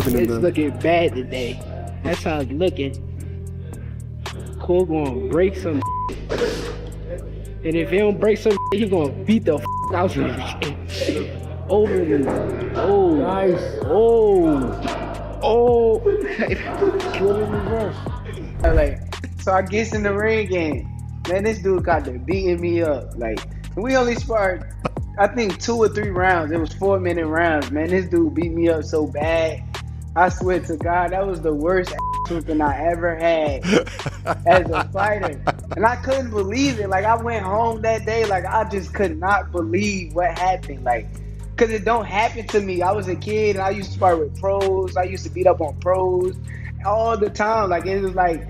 It's looking bad today. That's how it's looking. Cole gonna break some and if he don't break some he gonna beat the out of him. Over the nice. Kill in reverse. Like, so I gets in the ring and man, this dude got to beating me up. Like, we only sparred I think 2 or 3 rounds. It was 4-minute rounds, man. This dude beat me up so bad. I swear to God, that was the worst whooping I ever had as a fighter. And I couldn't believe it. Like, I went home that day, like, I just could not believe what happened. Like, because it don't happen to me. I was a kid, and I used to spar with pros. I used to beat up on pros all the time. Like, it was like,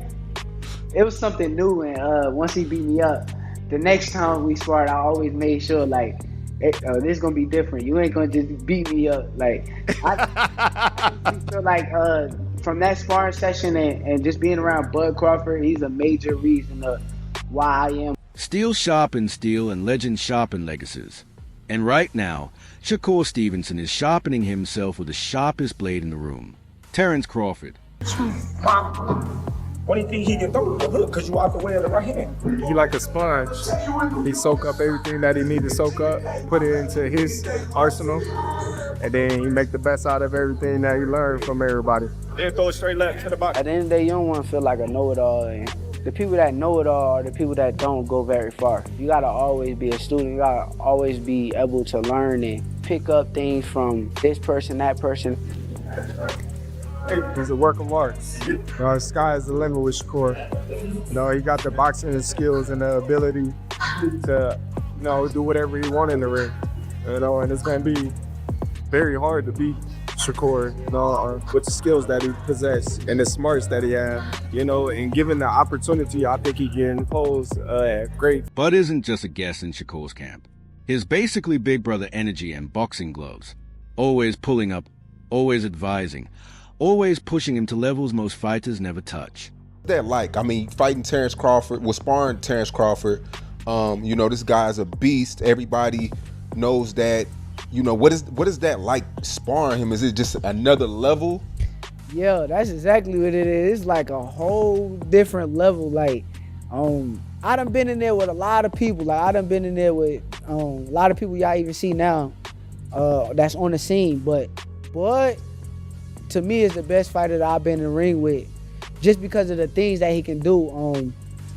it was something new. And once he beat me up, the next time we sparred, I always made sure, like, hey, this is gonna be different. You ain't gonna just beat me up. Like, I feel like from that sparring session and just being around Bud Crawford, he's a major reason of why I am. Steel sharpens steel and legends sharpen legacies. And right now, Shakur Stevenson is sharpening himself with the sharpest blade in the room. Terence Crawford. Only thing he can throw is the hook because you out the way of the right hand. He like a sponge. He soak up everything that he need to soak up, put it into his arsenal, and then he make the best out of everything that he learned from everybody. Then throw it straight left to the bottom. At the end of the day, you don't want to feel like a know-it-all. And the people that know it all are the people that don't go very far. You gotta always be a student. You gotta always be able to learn and pick up things from this person, that person. He's a work of art. The sky is the limit with Shakur. He got the boxing skills and the ability to, do whatever he wants in the ring. And it's gonna be very hard to beat Shakur, with the skills that he possesses and the smarts that he has, and given the opportunity, I think he can pose great. Bud isn't just a guest in Shakur's camp. His basically big brother energy and boxing gloves. Always pulling up, always advising, always pushing him to levels most fighters never touch. That like, I mean, fighting Terence Crawford, was sparring Terence Crawford. This guy's a beast. Everybody knows that. What is that like sparring him? Is it just another level? Yeah, that's exactly what it is. It's like a whole different level. Like, I done been in there with a lot of people. Like, I done been in there with a lot of people y'all even see now that's on the scene. But to me, is the best fighter that I've been in the ring with, just because of the things that he can do.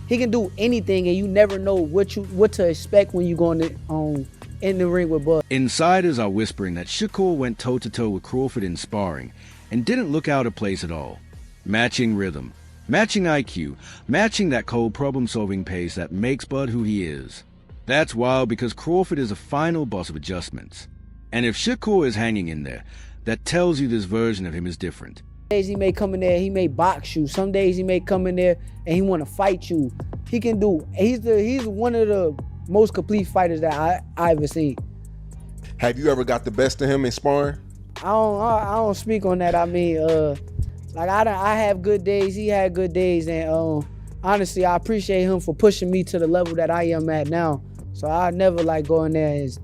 He can do anything, and you never know what to expect when you go in the ring with Bud. Insiders are whispering that Shakur went toe-to-toe with Crawford in sparring and didn't look out of place at all. Matching rhythm, matching IQ, matching that cold problem-solving pace that makes Bud who he is. That's wild because Crawford is a final boss of adjustments. And if Shakur is hanging in there, that tells you this version of him is different. Some days he may come in there, he may box you. Some days he may come in there and he want to fight you. He can do. He's one of the most complete fighters that I ever seen. Have you ever got the best of him in sparring? I don't speak on that. I mean, I have good days. He had good days, and honestly, I appreciate him for pushing me to the level that I am at now. So I never like go in there and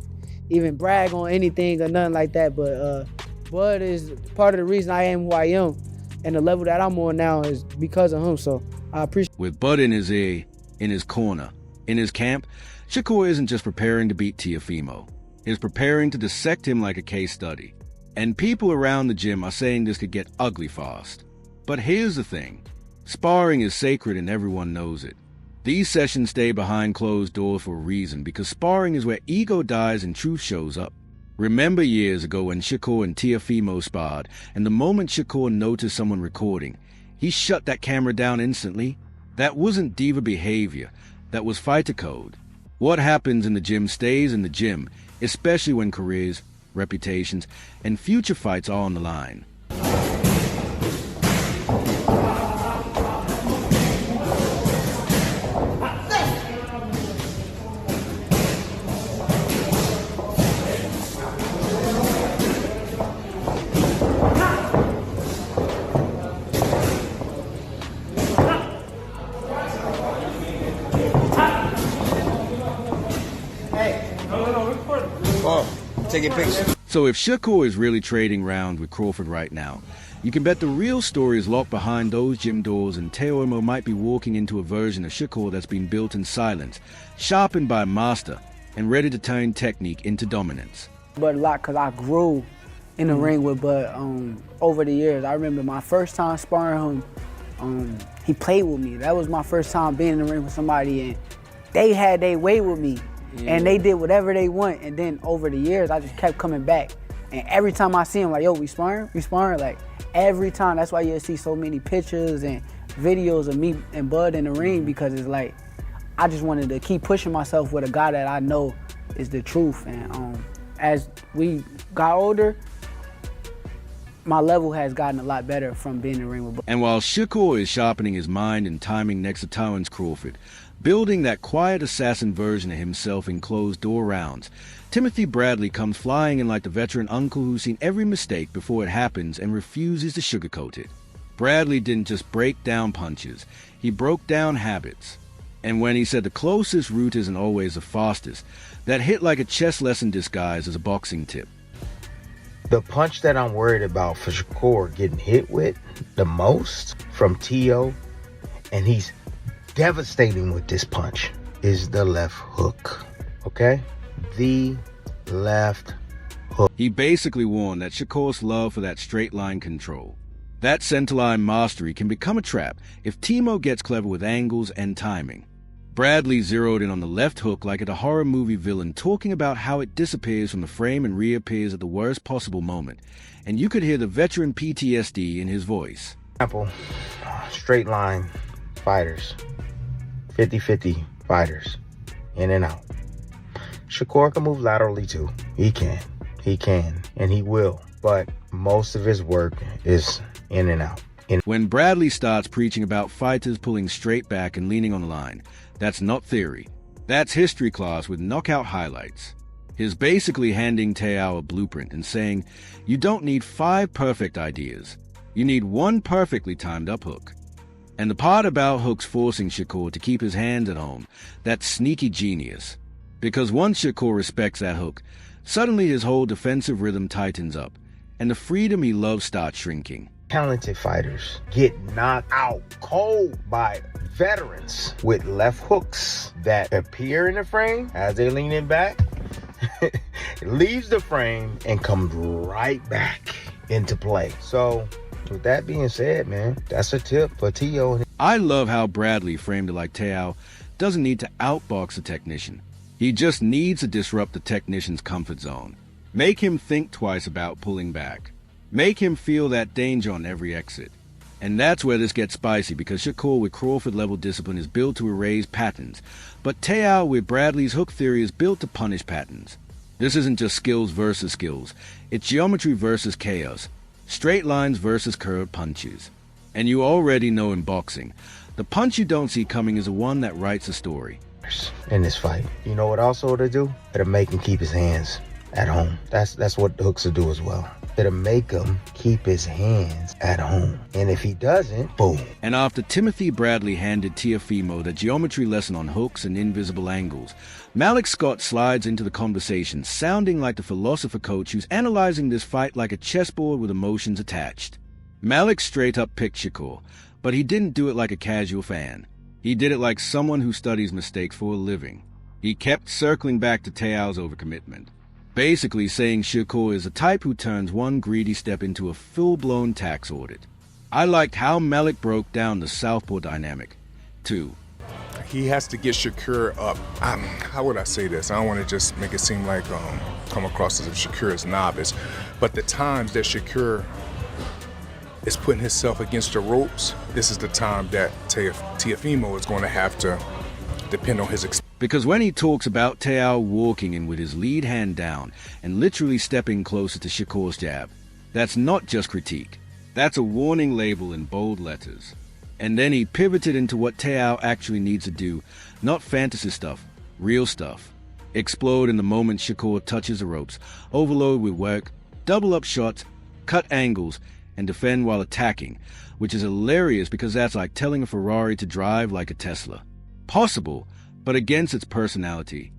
even brag on anything or nothing like that. But Bud is part of the reason I am who I am, and the level that I'm on now is because of him. So I appreciate. With Bud in his ear, in his corner, in his camp, Shakur isn't just preparing to beat Teofimo. He's preparing to dissect him like a case study. And people around the gym are saying this could get ugly fast. But here's the thing. Sparring is sacred and everyone knows it. These sessions stay behind closed doors for a reason, because sparring is where ego dies and truth shows up. Remember years ago when Shakur and Teofimo sparred, and the moment Shakur noticed someone recording, he shut that camera down instantly? That wasn't diva behavior. That was fighter code. What happens in the gym stays in the gym, especially when careers, reputations, and future fights are on the line. Taking pictures. So if Shakur is really trading rounds with Crawford right now, you can bet the real story is locked behind those gym doors, and Teofimo might be walking into a version of Shakur that's been built in silence, sharpened by a master, and ready to turn technique into dominance. But a lot, because I grew in the ring with Bud over the years. I remember my first time sparring him, he played with me. That was my first time being in the ring with somebody, and they had their way with me, and they did whatever they want. And then over the years, I just kept coming back. And every time I see him, like, yo, we sparring? We sparring? Like, every time. That's why you'll see so many pictures and videos of me and Bud in the ring, because it's like, I just wanted to keep pushing myself with a guy that I know is the truth. And as we got older, my level has gotten a lot better from being in the ring with Bud. And while Shakur is sharpening his mind and timing next to Terence Crawford, building that quiet assassin version of himself in closed-door rounds, Timothy Bradley comes flying in like the veteran uncle who's seen every mistake before it happens and refuses to sugarcoat it. Bradley didn't just break down punches, he broke down habits. And when he said the closest route isn't always the fastest, that hit like a chess lesson disguised as a boxing tip. The punch that I'm worried about for Shakur getting hit with the most from Teo, and he's devastating with this punch, is the left hook, okay? The left hook. He basically warned that Shakur's love for that straight line control, that centerline mastery, can become a trap if Timo gets clever with angles and timing. Bradley zeroed in on the left hook like at a horror movie villain, talking about how it disappears from the frame and reappears at the worst possible moment, and you could hear the veteran PTSD in his voice. Example, straight line fighters, 50-50 fighters, in and out. Shakur can move laterally too. He can, and he will, but most of his work is in and out. When Bradley starts preaching about fighters pulling straight back and leaning on the line, that's not theory. That's history class with knockout highlights. He's basically handing Teo a blueprint and saying, you don't need 5 perfect ideas. You need 1 perfectly timed up hook. And the part about hooks forcing Shakur to keep his hands at home, that's sneaky genius. Because once Shakur respects that hook, suddenly his whole defensive rhythm tightens up, and the freedom he loves starts shrinking. Talented fighters get knocked out cold by veterans with left hooks that appear in the frame as they're leaning back, leaves the frame, and comes right back into play. So, with that being said, man, that's a tip for Teo. I love how Bradley framed it like Teo doesn't need to outbox a technician. He just needs to disrupt the technician's comfort zone. Make him think twice about pulling back. Make him feel that danger on every exit. And that's where this gets spicy, because Shakur with Crawford-level discipline is built to erase patterns, but Teo with Bradley's hook theory is built to punish patterns. This isn't just skills versus skills. It's geometry versus chaos, straight lines versus curved punches. And you already know in boxing, the punch you don't see coming is the one that writes a story. In this fight, you know what also to do? It'll make him keep his hands at home. That's what the hooks will do as well. It'll make him keep his hands at home. And if he doesn't, boom. And after Timothy Bradley handed Teofimo the geometry lesson on hooks and invisible angles, Malik Scott slides into the conversation, sounding like the philosopher coach who's analyzing this fight like a chessboard with emotions attached. Malik straight up picked Shakur, but he didn't do it like a casual fan. He did it like someone who studies mistakes for a living. He kept circling back to Teo's overcommitment, basically saying Shakur is the type who turns one greedy step into a full-blown tax audit. I liked how Malik broke down the southpaw dynamic, too. He has to get Shakur up. How would I say this? I don't want to just make it seem like come across as if Shakur is novice, but the times that Shakur is putting himself against the ropes, this is the time that Teofimo is going to have to depend on his experience. Because when he talks about Teo walking in with his lead hand down and literally stepping closer to Shakur's jab, that's not just critique. That's a warning label in bold letters. And then he pivoted into what Teo actually needs to do, not fantasy stuff, real stuff. Explode in the moment Shakur touches the ropes, overload with work, double up shots, cut angles, and defend while attacking, which is hilarious because that's like telling a Ferrari to drive like a Tesla. Possible, but against its personality.